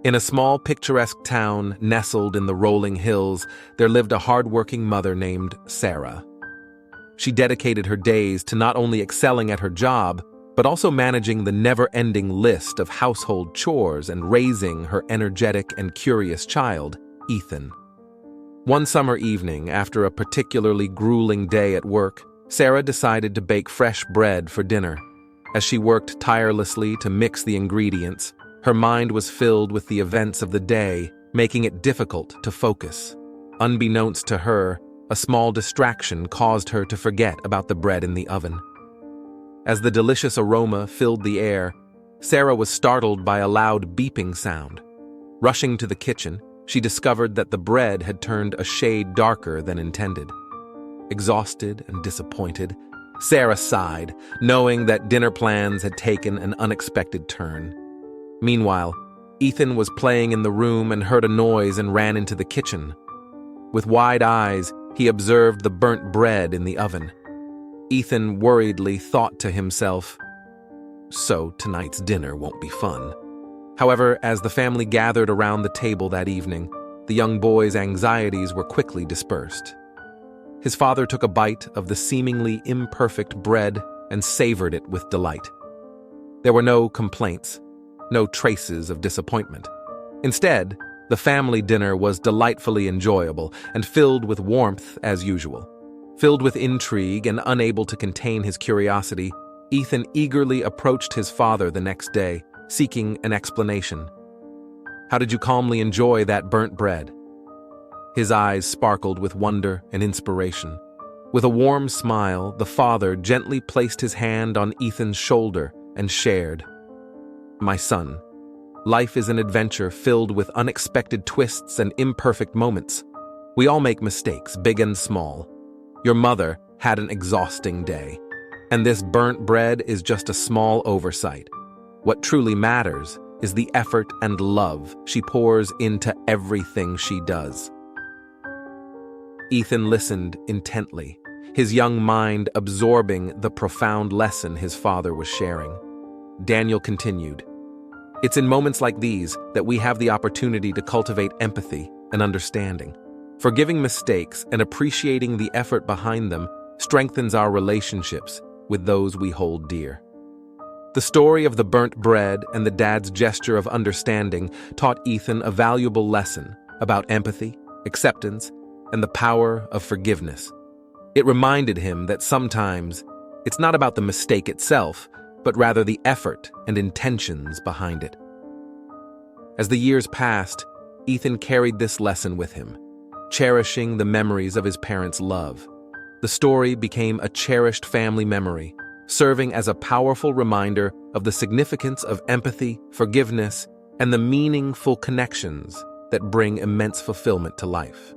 In a small, picturesque town nestled in the rolling hills, there lived a hard-working mother named Sarah. She dedicated her days to not only excelling at her job, but also managing the never-ending list of household chores and raising her energetic and curious child, Ethan. One summer evening, after a particularly grueling day at work, Sarah decided to bake fresh bread for dinner. As she worked tirelessly to mix the ingredients, her mind was filled with the events of the day, making it difficult to focus. Unbeknownst to her, a small distraction caused her to forget about the bread in the oven. As the delicious aroma filled the air, Sarah was startled by a loud beeping sound. Rushing to the kitchen, she discovered that the bread had turned a shade darker than intended. Exhausted and disappointed, Sarah sighed, knowing that dinner plans had taken an unexpected turn. Meanwhile, Ethan was playing in the room and heard a noise and ran into the kitchen. With wide eyes, he observed the burnt bread in the oven. Ethan worriedly thought to himself, "So tonight's dinner won't be fun." However, as the family gathered around the table that evening, the young boy's anxieties were quickly dispersed. His father took a bite of the seemingly imperfect bread and savored it with delight. There were no complaints, no traces of disappointment. Instead, the family dinner was delightfully enjoyable and filled with warmth as usual. Filled with intrigue and unable to contain his curiosity, Ethan eagerly approached his father the next day, seeking an explanation. "How did you calmly enjoy that burnt bread?" His eyes sparkled with wonder and inspiration. With a warm smile, the father gently placed his hand on Ethan's shoulder and shared, "My son, life is an adventure filled with unexpected twists and imperfect moments. We all make mistakes, big and small. Your mother had an exhausting day, and this burnt bread is just a small oversight. What truly matters is the effort and love she pours into everything she does." Ethan listened intently, his young mind absorbing the profound lesson his father was sharing. Daniel continued, "It's in moments like these that we have the opportunity to cultivate empathy and understanding. Forgiving mistakes and appreciating the effort behind them strengthens our relationships with those we hold dear." The story of the burnt bread and the dad's gesture of understanding taught Ethan a valuable lesson about empathy, acceptance, and the power of forgiveness. It reminded him that sometimes it's not about the mistake itself, but rather the effort and intentions behind it. As the years passed, Ethan carried this lesson with him, cherishing the memories of his parents' love. The story became a cherished family memory, serving as a powerful reminder of the significance of empathy, forgiveness, and the meaningful connections that bring immense fulfillment to life.